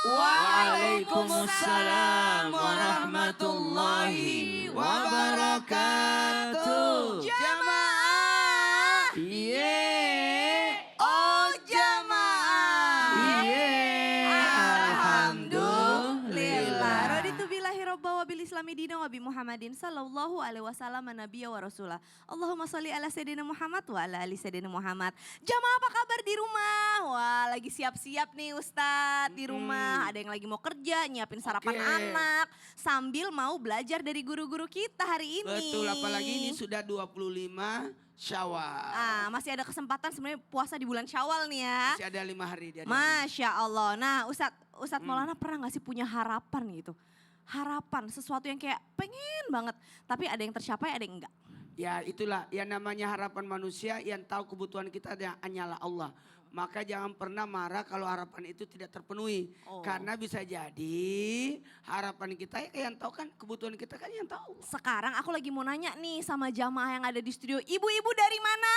Waalaikumsalam warahmatullahi wabarakatuh. Jamaah. Oh jamaah. Alhamdulillah. Raditu billahi robba wa bil islami dina wa bi Muhammadin sallallahu alaihi wasallam nabiyya wa rasulah. Allahumma sholli ala sayyidina Muhammad wa ala ali sayyidina Muhammad. Jamaah apa kabar di rumah? Wah, lagi siap-siap nih Ustadz di rumah. Ada yang lagi mau kerja, nyiapin sarapan anak sambil mau belajar dari guru-guru kita hari ini. Betul, apalagi ini sudah 25 Syawal. Masih ada kesempatan sebenarnya puasa di bulan Syawal nih ya. Masih ada 5 hari. Masya Allah. Nah Ustadz Maulana pernah gak sih punya harapan gitu? Harapan, sesuatu yang kayak pengen banget. Tapi ada yang tercapai, ada yang enggak. Ya itulah yang namanya harapan manusia, yang tahu kebutuhan kita hanyalah Allah. Maka jangan pernah marah kalau harapan itu tidak terpenuhi. Karena bisa jadi harapan kita yang tahu kan, kebutuhan kita kan yang tahu. Sekarang aku lagi mau nanya nih sama jamaah yang ada di studio. Ibu-ibu dari mana?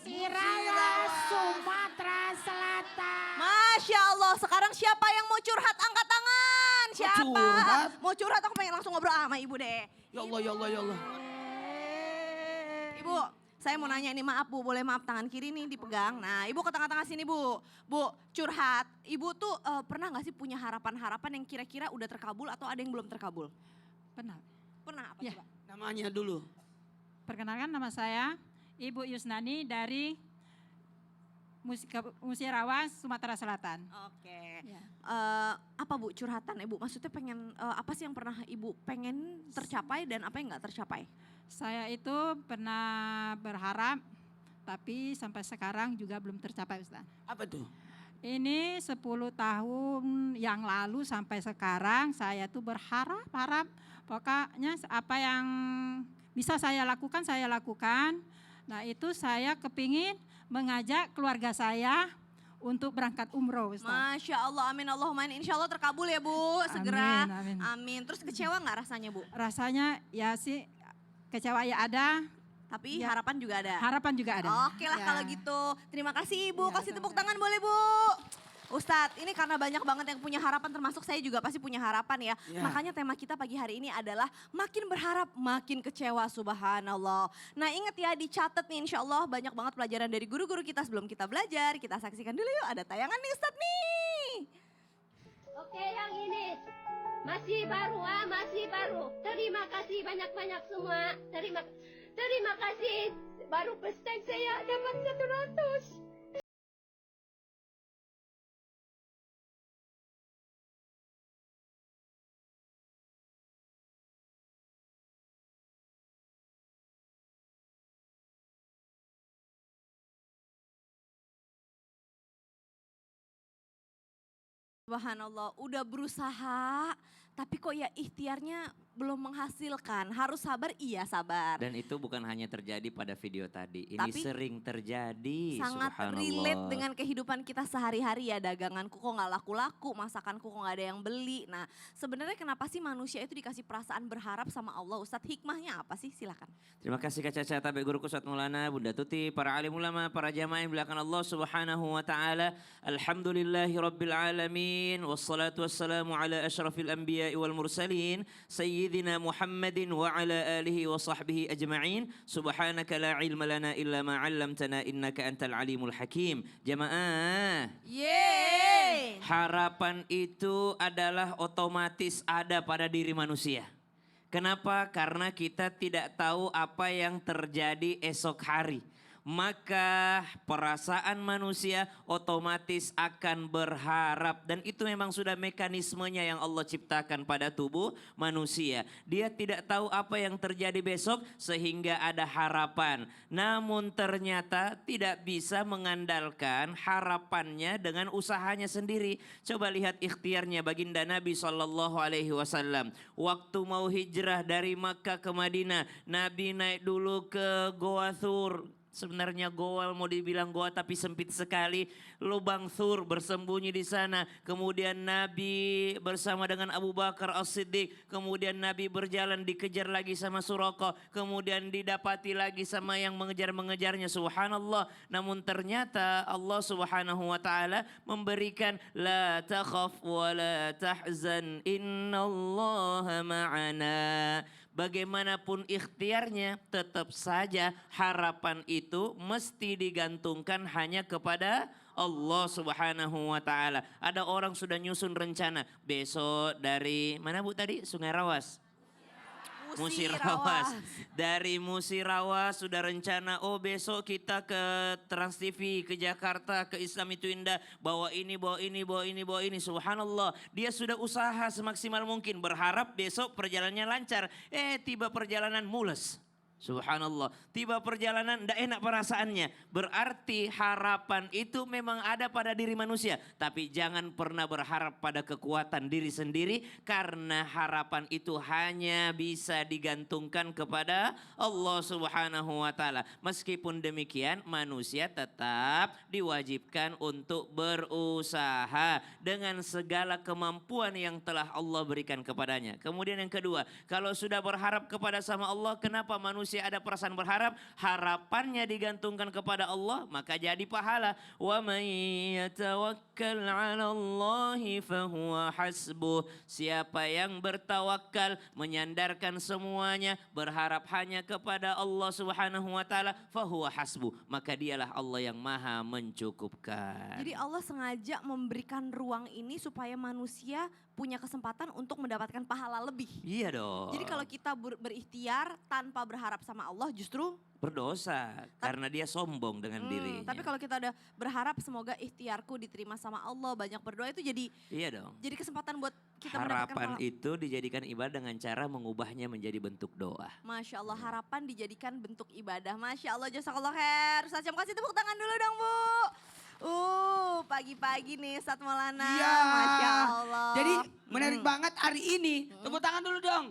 Sirawas, Sumatera Selatan. Masya Allah, sekarang siapa yang mau curhat angkat tangan? Siapa? Mau curhat, aku pengen langsung ngobrol sama ibu deh. Ya Allah, ya Allah, ya Allah. Ibu, saya mau nanya ini, maaf Bu, boleh maaf tangan kiri nih dipegang. Nah ibu ke tengah-tengah sini Bu. Bu, curhat. Ibu tuh pernah gak sih punya harapan-harapan yang kira-kira udah terkabul atau ada yang belum terkabul? Pernah. Pernah apa Ya. coba? Namanya dulu. Perkenalkan nama saya Ibu Yusnani dari Musirawas, Sumatera Selatan. Oke. Ya. Apa Bu curhatan Ibu? Maksudnya pengen apa sih yang pernah Ibu pengen tercapai dan apa yang gak tercapai? Saya itu pernah berharap, tapi sampai sekarang juga belum tercapai Ustaz. Apa tuh? Ini 10 tahun yang lalu sampai sekarang saya tuh berharap pokoknya apa yang bisa saya lakukan, saya lakukan. Nah itu saya kepingin mengajak keluarga saya untuk berangkat umroh Ustaz. Masya Allah, amin Allahumma amin. Insya Allah terkabul ya Bu, segera. Amin, amin. Amin. Terus kecewa gak rasanya Bu? Rasanya ya sih kecewa ya ada, Tapi ya, harapan juga ada. harapan juga ada. Oke lah Ya. kalau gitu. Terima kasih Ibu, Ya, kasih tepuk sama-sama. tangan boleh Bu. Ustadz, ini karena banyak banget yang punya harapan, termasuk saya juga pasti punya harapan ya. Ya. Makanya tema kita pagi hari ini adalah makin berharap, makin kecewa, subhanallah. Nah ingat ya, dicatat nih insya Allah banyak banget pelajaran dari guru-guru kita sebelum kita belajar. Kita saksikan dulu yuk, ada tayangan nih Ustadz nih. Oke, yang ini masih baru, masih baru. Terima kasih banyak-banyak semua. Terima kasih. Baru first time saya dapat 100. Subhanallah, udah berusaha tapi kok ya ikhtiarnya belum menghasilkan. Harus sabar, iya sabar. Dan itu bukan hanya terjadi pada video tadi, ini Tapi sering terjadi. sangat Subhanallah. relate dengan kehidupan kita sehari-hari ya. Daganganku kok gak laku-laku, masakanku kok gak ada yang beli. Nah sebenarnya kenapa sih manusia itu dikasih perasaan berharap sama Allah? Ustadz, hikmahnya apa sih? Silakan. Terima kasih Kak Caca, Tabe Guruku Ustadz Maulana, Bunda Tuti, para alim ulama, para jamaah yang belakang Allah Subhanahu wa taala. Alhamdulillahi rabbil alamin, wassalatu wassalamu ala asyrafil anbiya'i wal mursalin, sayyidina Muhammadin wa ala alihi wa sahbihi ajma'in. Subhanaka la ilma lana illa ma 'allamtana innaka antal alimul hakim. Jamaah, Yeay! harapan itu adalah otomatis ada pada diri manusia. Kenapa? Karena kita tidak tahu apa yang terjadi esok hari. Maka perasaan manusia otomatis akan berharap. Dan itu memang sudah mekanismenya yang Allah ciptakan pada tubuh manusia. Dia tidak tahu apa yang terjadi besok sehingga ada harapan. Namun ternyata tidak bisa mengandalkan harapannya dengan usahanya sendiri. Coba lihat ikhtiarnya baginda Nabi SAW. Waktu mau hijrah dari Makkah ke Madinah, Nabi naik dulu ke Goa Thur. Sebenarnya goa, mau dibilang goa tapi sempit sekali. Lubang Thur bersembunyi di sana. Kemudian Nabi bersama dengan Abu Bakar As-Siddiq. Kemudian Nabi berjalan dikejar lagi sama Suraqah. Kemudian didapati lagi sama yang mengejar-mengejarnya. Subhanallah. Namun ternyata Allah Subhanahu wa taala memberikan la takhaf wa la tahzan innallaha ma'ana. Bagaimanapun ikhtiarnya, tetap saja harapan itu mesti digantungkan hanya kepada Allah Subhanahu wa taala. Ada orang sudah nyusun rencana besok dari mana Bu tadi? Sungai Rawas. Musirawas. Dari Musirawas sudah rencana, oh besok kita ke Trans TV, ke Jakarta, ke Islam Itu Indah. Bawa ini, bawa ini, bawa ini, bawa ini. Subhanallah. Dia sudah usaha semaksimal mungkin. Berharap besok perjalanannya lancar. Tiba perjalanan mules. Subhanallah. Tiba perjalanan tidak enak perasaannya. Berarti harapan itu memang ada pada diri manusia. Tapi jangan pernah berharap pada kekuatan diri sendiri. Karena harapan itu hanya bisa digantungkan kepada Allah Subhanahu wa taala. Meskipun demikian manusia tetap diwajibkan untuk berusaha. Dengan segala kemampuan yang telah Allah berikan kepadanya. Kemudian yang kedua. Kalau sudah berharap kepada sama Allah. Kenapa manusia ada perasaan berharap, harapannya digantungkan kepada Allah, maka jadi pahala. Wa may yatawakkal 'ala Allahi fahuwa hasbuh. Siapa yang bertawakal, menyandarkan semuanya, berharap hanya kepada Allah Subhanahu wa taala, fahuwa hasbuh, maka dialah Allah yang Maha mencukupkan. Jadi Allah sengaja memberikan ruang ini supaya manusia punya kesempatan untuk mendapatkan pahala lebih. Iya dong. Jadi kalau kita berikhtiar tanpa berharap sama Allah justru berdosa karena dia sombong dengan dirinya. Tapi kalau kita udah berharap semoga ikhtiarku diterima sama Allah, banyak berdoa itu jadi iya dong. Jadi kesempatan buat kita mendapatkan Harapan pahala. itu dijadikan ibadah dengan cara mengubahnya menjadi bentuk doa. Masya Allah, harapan dijadikan bentuk ibadah. Masya Allah, jazakallah khair. Ustaz Syam, kasih tepuk tangan dulu dong Bu. Pagi-pagi nih Ustaz Maulana. Iya. Masya Allah. Jadi menarik banget hari ini. Tepuk tangan dulu dong.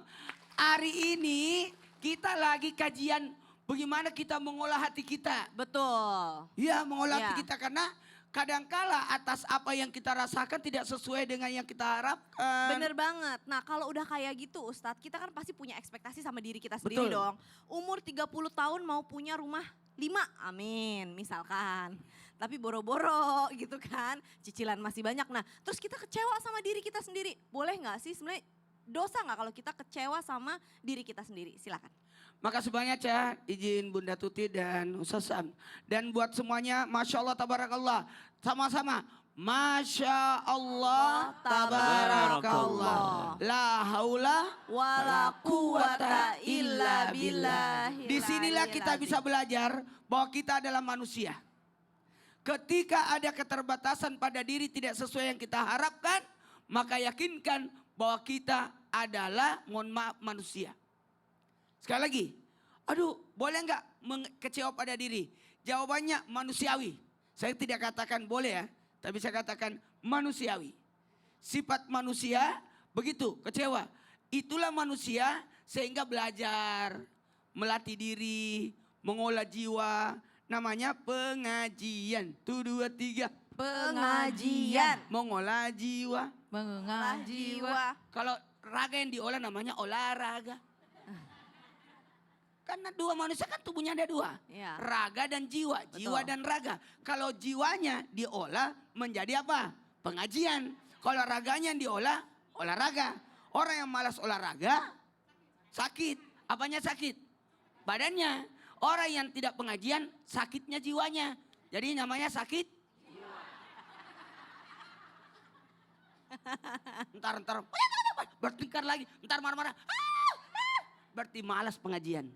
Hari ini kita lagi kajian bagaimana kita mengolah hati kita. Betul. Iya, mengolah Iya. hati kita karena kadangkala atas apa yang kita rasakan tidak sesuai dengan yang kita harapkan. Bener banget. Nah kalau udah kayak gitu Ustadz, kita kan pasti punya ekspektasi sama diri kita sendiri Betul. dong. Umur 30 tahun mau punya rumah 5, amin misalkan. Tapi boro-boro gitu kan, cicilan masih banyak. Nah terus kita kecewa sama diri kita sendiri. Boleh gak sih sebenarnya dosa gak kalau kita kecewa sama diri kita sendiri? Silakan. Makasih banyak ya, izin Bunda Tuti dan Ustaz Sam. Dan buat semuanya, Masya Allah, Tabarakallah. Sama-sama, Masya Allah, Tabarakallah. La haula Wala quwata illa billahi. Disinilah kita bisa belajar bahwa kita adalah manusia. Ketika ada keterbatasan pada diri tidak sesuai yang kita harapkan, maka yakinkan bahwa kita adalah, mohon maaf, manusia. Sekali lagi, aduh boleh nggak kecewa pada diri? Jawabannya manusiawi. Saya tidak katakan boleh ya, tapi saya katakan manusiawi. Sifat manusia begitu, kecewa. Itulah manusia sehingga belajar, melatih diri, mengolah jiwa. Namanya pengajian. Tuh 2, 3. Pengajian. Mengolah jiwa. Mengolah jiwa. Kalau raga yang diolah namanya olahraga. Karena dua manusia kan tubuhnya ada 2. Iya. Raga dan jiwa. Jiwa Betul. dan raga. Kalau jiwanya diolah menjadi apa? Pengajian. Kalau raganya yang diolah olahraga. Orang yang malas olahraga sakit. Apanya sakit? Badannya. Orang yang tidak pengajian sakitnya jiwanya. Jadi namanya sakit. Ntar bertengkar lagi. Ntar marah-marah. Berarti malas pengajian.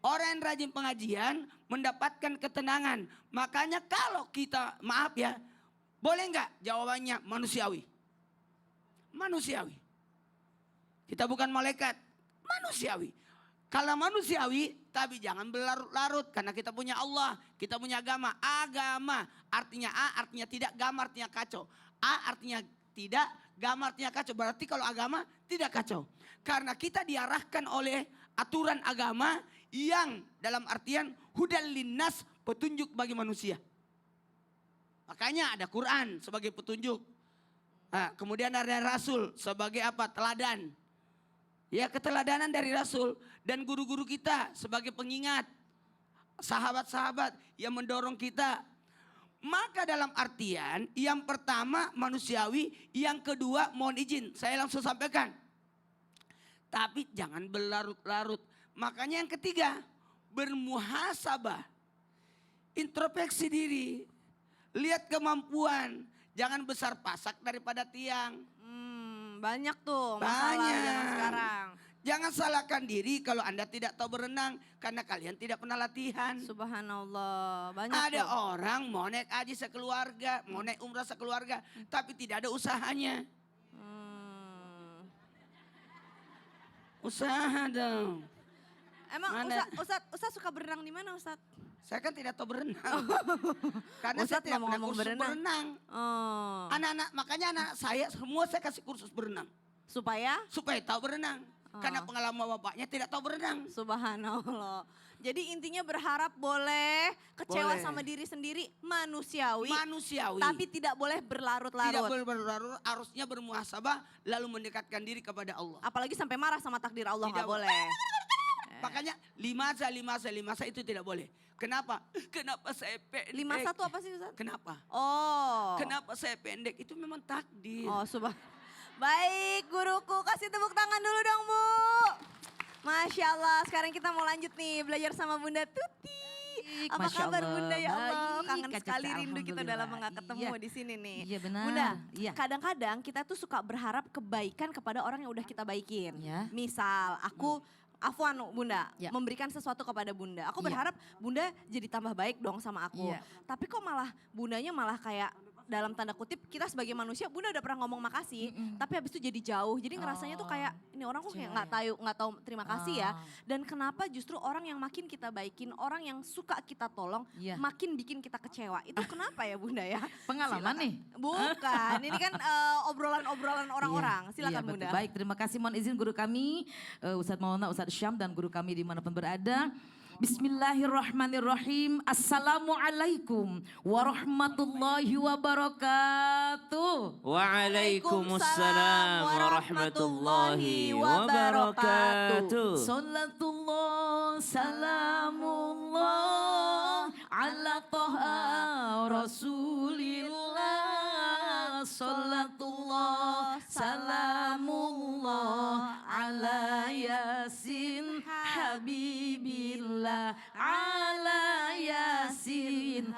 Orang yang rajin pengajian mendapatkan ketenangan. Makanya kalau kita, maaf ya, boleh nggak jawabannya manusiawi? Manusiawi. Kita bukan malaikat, manusiawi. Kalau manusiawi, tapi jangan berlarut-larut karena kita punya Allah, kita punya agama. Agama artinya A, artinya tidak, gama artinya kacau. A artinya tidak, gama artinya kacau. Berarti kalau agama tidak kacau. Karena kita diarahkan oleh aturan agama yang dalam artian hudal linnas, petunjuk bagi manusia. Makanya ada Quran sebagai petunjuk. Nah, kemudian ada Rasul sebagai apa? Teladan. Ya, keteladanan dari Rasul dan guru-guru kita sebagai pengingat. Sahabat-sahabat yang mendorong kita. Maka dalam artian yang pertama manusiawi, yang kedua mohon izin saya langsung sampaikan. Tapi jangan berlarut-larut. Makanya yang ketiga, bermuhasabah. Introspeksi diri. Lihat kemampuan. Jangan besar pasak daripada tiang. Banyak tuh masalah zaman sekarang. Jangan salahkan diri kalau Anda tidak tahu berenang karena kalian tidak pernah latihan. Subhanallah, banyak Ada tuh. orang mau naik haji sekeluarga, mau naik umrah sekeluarga, tapi tidak ada usahanya. Usaha dong. Emang Mana? Ustaz suka berenang di mana Ustaz? Saya kan tidak tahu berenang. Karena saya Ustadz tidak pernah ngomong-ngomong kursus berenang. berenang. Oh, Anak-anak, makanya anak saya semua saya kasih kursus berenang. supaya Supaya tahu berenang. Karena pengalaman bapaknya tidak tahu berenang. subhanallah. Jadi intinya berharap boleh kecewa Boleh. sama diri sendiri manusiawi. Manusiawi. Tapi tidak boleh berlarut-larut. tidak boleh berlarut, harusnya bermuhasabah lalu mendekatkan diri kepada Allah. Apalagi sampai marah sama takdir Allah, Tidak nggak boleh. Makanya limasa itu tidak boleh. Kenapa? Kenapa saya pendek? 51 apa sih Ustaz? Kenapa? Oh. Kenapa saya pendek? Itu memang takdir. Oh, baik, guruku, kasih tepuk tangan dulu dong, Bu. Masya Allah, sekarang kita mau lanjut nih belajar sama Bunda Tuti. Apa Masya kabar Allah, Bunda ya Allah? baik, Kangen Kak sekali, Caca, rindu kita udah lama gak ketemu alhamdulillah. di sini nih. Iya benar. Bunda, Iya. kadang-kadang kita tuh suka berharap kebaikan kepada orang yang udah kita baikin. Ya. Misal aku Afwan Bunda, Ya. memberikan sesuatu kepada Bunda. Aku Iya. berharap Bunda jadi tambah baik dong sama aku. Iya. Tapi kok malah Bundanya malah kayak dalam tanda kutip kita sebagai manusia Bunda udah pernah ngomong makasih, tapi habis itu jadi jauh. Jadi ngerasanya tuh kayak ini orang kok kayak nggak tahu terima kasih ya. Dan kenapa justru orang yang makin kita baikin, orang yang suka kita tolong, Iya. makin bikin kita kecewa. Itu kenapa ya Bunda ya? Pengalaman nih. Bukan, ini kan obrolan-obrolan orang-orang. Silakan Iya, betul. Bunda. Baik, terima kasih. Mohon izin guru kami, Ustadz Maulana, Ustadz Syam dan guru kami dimanapun berada. Bismillahirrahmanirrahim. Assalamualaikum warahmatullahi wabarakatuh. Waalaikumsalam warahmatullahi wabarakatuh. Salatullah salamullah ala toha rasulillah. Salatullah salamullah ala yasin habibillah. Ala yasin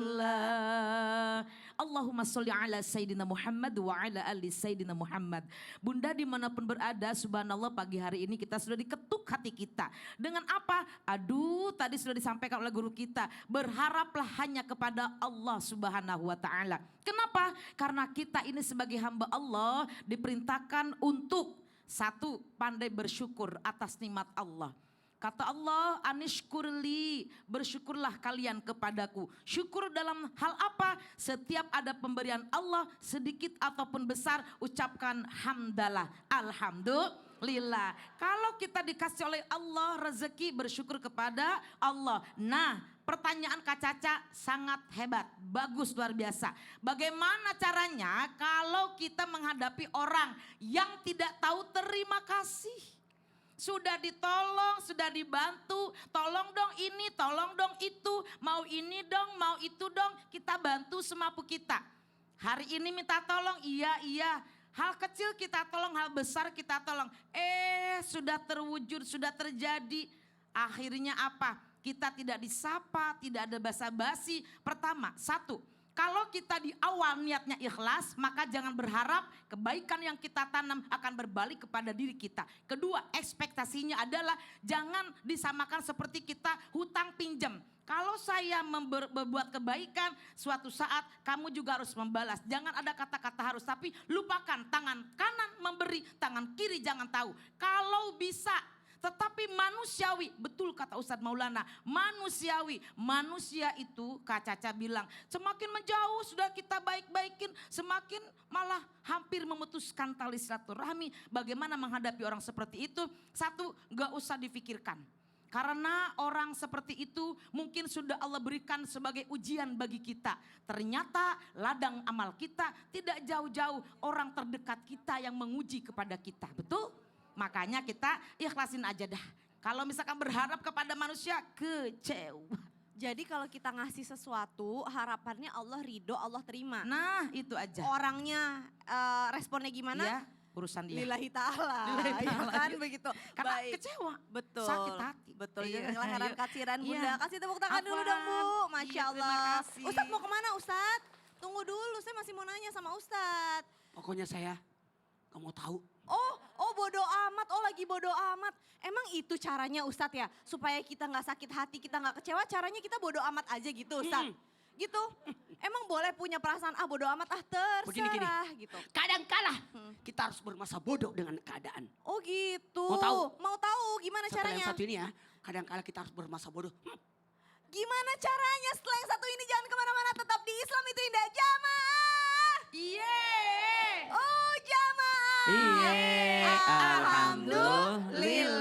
habibillah. Allahumma sholli ala Sayyidina Muhammad wa ala ali Sayyidina Muhammad. Bunda dimanapun berada, subhanallah pagi hari ini kita sudah diketuk hati kita. Dengan apa? Aduh, tadi sudah disampaikan oleh guru kita. Berharaplah hanya kepada Allah subhanahu wa ta'ala. Kenapa? Karena kita ini sebagai hamba Allah diperintahkan untuk satu, pandai bersyukur atas nikmat Allah. Kata Allah, anishkurli, bersyukurlah kalian kepadaku. Syukur dalam hal apa? Setiap ada pemberian Allah, sedikit ataupun besar, ucapkan hamdalah, alhamdulillah. Kalau kita dikasih oleh Allah rezeki, bersyukur kepada Allah. Nah, pertanyaan Kak Caca sangat hebat, bagus, luar biasa. Bagaimana caranya kalau kita menghadapi orang yang tidak tahu terima kasih? Sudah ditolong, sudah dibantu, tolong dong ini, tolong dong itu, mau ini dong, mau itu dong, kita bantu semampu kita. Hari ini minta tolong, iya, hal kecil kita tolong, hal besar kita tolong. Sudah terwujud, sudah terjadi, akhirnya apa? Kita tidak disapa, tidak ada basa-basi. Pertama, satu, kalau kita di awal niatnya ikhlas, maka jangan berharap kebaikan yang kita tanam akan berbalik kepada diri kita. Kedua, ekspektasinya adalah jangan disamakan seperti kita hutang pinjam. Kalau saya berbuat kebaikan, suatu saat kamu juga harus membalas. Jangan ada kata-kata harus, tapi lupakan tangan kanan memberi, tangan kiri jangan tahu. Kalau bisa tetapi manusiawi. Betul kata Ustadz Maulana, manusiawi. Manusia itu Kak Caca bilang, semakin menjauh sudah kita baik-baikin, semakin malah hampir memutuskan tali silaturahmi. Bagaimana menghadapi orang seperti itu? Satu, gak usah difikirkan. Karena orang seperti itu mungkin sudah Allah berikan sebagai ujian bagi kita. Ternyata ladang amal kita tidak jauh-jauh orang terdekat kita yang menguji kepada kita. Betul? Makanya kita ikhlasin aja dah. Kalau misalkan berharap kepada manusia, kecewa. Jadi kalau kita ngasih sesuatu, harapannya Allah ridho, Allah terima. Nah itu aja. Orangnya responnya gimana? Ya, urusan dia. Lillahi ta'ala. Lillahi Ya ta'ala. kan begitu. Karena Baik. kecewa. Betul. Sakit hati. Betul. Iya. Jangan lahiran kaciran Bunda. Iya. Kasih tepuk tangan dulu dong Bu. Afwan. Masya Iya, terima Allah. kasih. Ustadz mau kemana Ustadz? Tunggu dulu, saya masih mau nanya sama Ustadz. Pokoknya saya gak mau tahu. Oh bodo amat, lagi bodo amat. Emang itu caranya Ustadz ya? Supaya kita gak sakit hati, kita gak kecewa, caranya kita bodo amat aja gitu Ustadz? Gitu? Emang boleh punya perasaan, bodo amat, Begini-gini. terserah gitu. Kadang kala kita harus bermasa bodoh dengan keadaan. Oh gitu. Mau tahu? Mau tahu gimana Setelah caranya? yang satu ini ya, kadang kala kita harus bermasa bodoh. Gimana caranya setelah yang satu ini jangan kemana-mana, tetap di Islam itu indah. Jamaah. Iya. Oh jamaah. Iya, alhamdulillah.